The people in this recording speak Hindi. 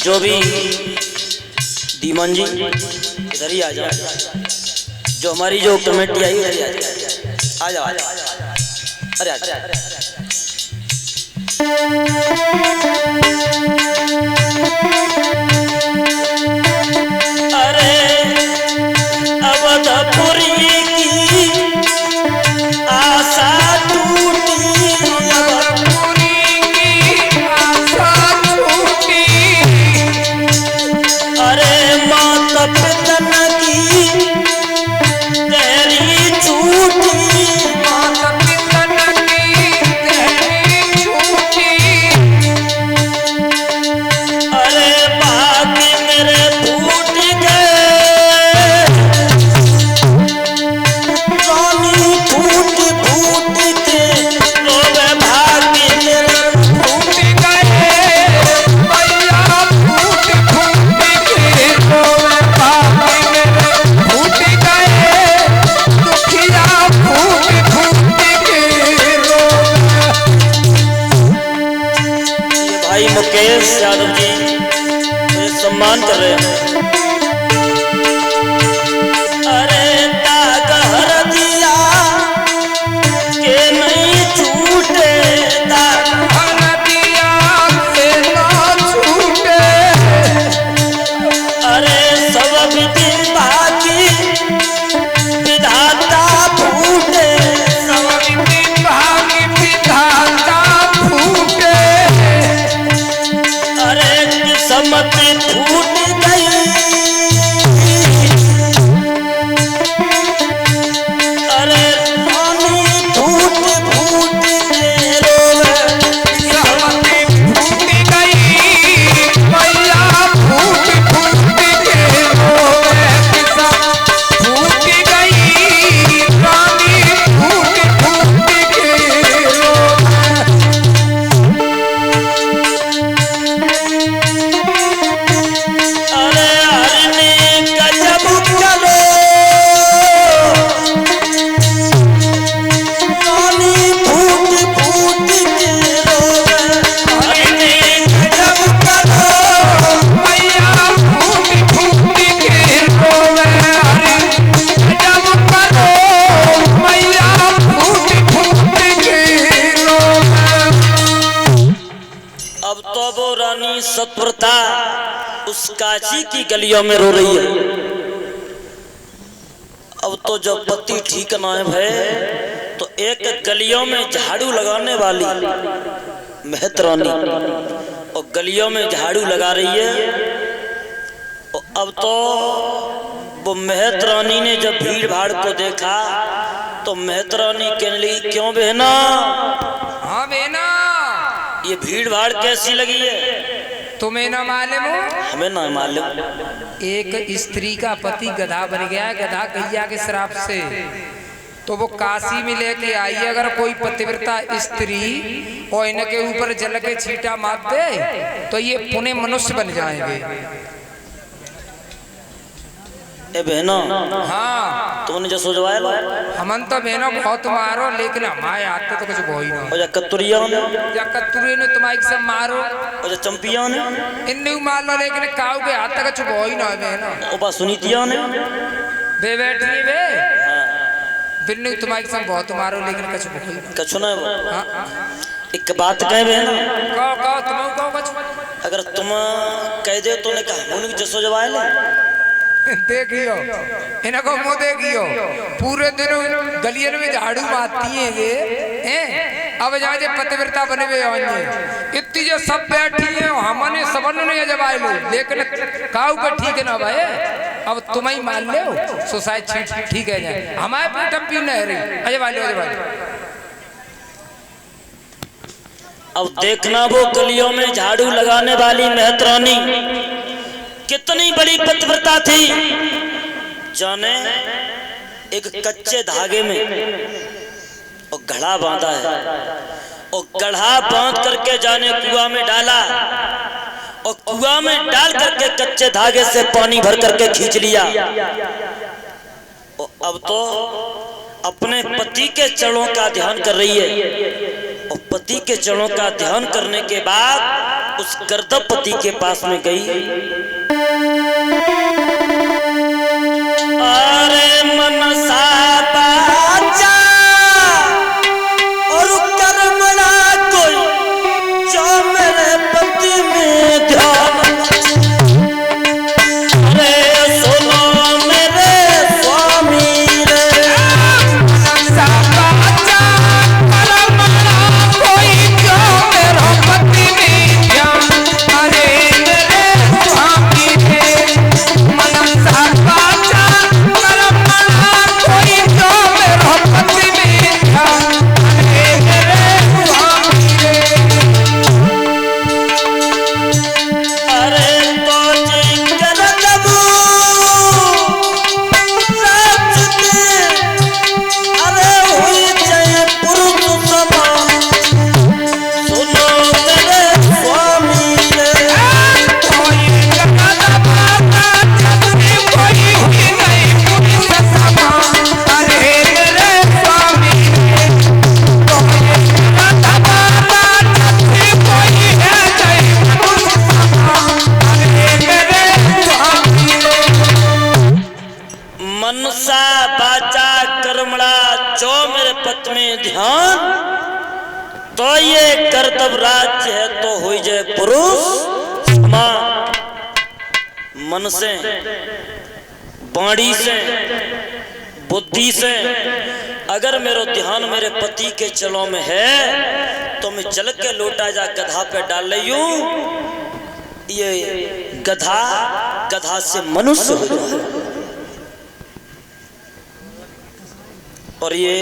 जो भी दीमन जी इधर ही आ जाओ, जो हमारी जो कमेटी आई इधर ही आ जाओ, आ जाओ, अरे अरे अवधपुरी की आशा टूटी, अवधपुरी की आशा टूटी, अरे माता पितन की गहरी छूटी, माता पितन की गहरी छूटी, अरे भाग्य मेरे फूट गए, रानी फूट फूट के रोवे, भाग्य मेरे फूट गए मैया, फूट फूट के रोवे भाग्य मेरे, फूट गए दुखिया, फूट फूट के रोवे। ये भाई मुकेश यादव जी मुझे सम्मान कर रहे हैं। अरे दाग हर दिया के नहीं छूटे, दाग हरदिया से ना छूटे, अरे सब विधि भागी विधाता फूटे, सब सब भाग्य विधाता फूटे, अरे किस्मत फूट गई, अरे रानी फूट फूट के रोवे, सहमति फूट गई मैया, फूट फूट के रोवे, फूट गई रानी, फूट फूट के रोवे। अरे हरनी गजब चलो, रानी फूट फूट के रोवे, हरनी गजब चलो, मैया फूट फूट के रोवे, जब करो मैया फूट फूट के रोवे। अब तो वो रानी सत्वरता उस काशी की गलियों में रो रही है। अब तो जब पति ठीक ना है तो एक गलियों में झाड़ू लगाने वाली मेहतरानी और गलियों में झाड़ू लगा रही है। और अब तो वो मेहतरानी ने जब भीड़ भाड़ को देखा तो मेहतरानी कहने लगी, क्यों बहना हाँ बेना, ये भीड़ भाड़ कैसी लगी है? तुम्हें ना मालूम हो, हमें ना मालूम। एक स्त्री का पति गधा बन गया, गधा गैया के श्राप से, तो वो काशी में लेके आई। अगर कोई पतिव्रता स्त्री और इनके ऊपर जल के छींटा मार दे तो ये पुण्य मनुष्य बन जाएंगे। ए बहनो, हाँ तुमने जो सोचवाया लो हमन तो बहनों बहुत मारो, लेकिन हमारे हाथ तो कुछ हो ही ना। और जा कत्तुरिया ने या कत्तुरे ने तुम्हारी सब मारो, और जा चंपिया ने इन्ने मार लो, लेकिन काऊ के हाथ तक कुछ हो ही ना बहना। और बा सुनीतिया ने बे बैठी बे बिन्नू तुम्हारी सब बहुत मारो, लेकिन कुछ हो ही ना। कछु ना वो। हाँ एक बात कहे बहनो, कहो तुम कहो कुछ। अगर तुम कह दे तो ने कहा उन्हें जो सोचवाया ले देखियो इनको मुँह देखियो, पूरे दिन गलियन में झाड़ू मारती है ये, अब जहाँ जे पतिव्रता बने हुए इतनी जो सब बैठी है, हमने सबन ने जब आए लो, लेकिन काऊ का ठीक है ना भाई, अब तुम ही मान लो सोसाइटी ठीक है जाए, हमारे पेट पी नहीं रही। अजय वाले अजय वाले अब देखना वो गलियों में झाड़ू लगाने वाली मेहतरानी कितनी बड़ी पतिव्रता थी। जाने एक कच्चे धागे में और घड़ा बांधा है, और गढ़ा बांध करके जाने कुआं में डाला, और कुआं में डाल करके कच्चे धागे से पानी भर करके खींच लिया। और अब तो अपने पति के चरणों का ध्यान कर रही है, और पति के चरणों का ध्यान करने के बाद उस गर्दपति के पास में गई। अरे मनसा बाचा और कर्मणा कोई जो मेरे पति में ध्यान। अरे सुनो मेरे स्वामी रे, मनसा बाचा कर्मणा कोई जो मेरे पति में ध्यान। अरे मेरे स्वामी रे, मनसा बाचा कर्मणा कोई जो मेरे पति में ध्यान। अरे मेरे स्वामी रे, अरे तो जी कर दबू राजते, अरे हुई जय पुरुष समान। सुनो मेरे स्वामी रे, कोई जगत बाता जग में कोई ही नहीं पुरुष समान। अरे मेरे स्वामी रे, कोई जगत बाता जग में कोई है नहीं पुरुष समान। अरे मेरे स्वामी रे, मनसा बाचा कर्मणा जो मेरे पत में ध्यान। तो ये कर्तव्य राज्य है तो हुई जय पुरुष समान। मन से, वाणी से, बुद्धि से अगर मेरा ध्यान मेरे पति के चलों में है तो मैं चल के लोटा जा गधा पे डाल लूं। ये गधा गधा से मनुष्य हो जाए। और ये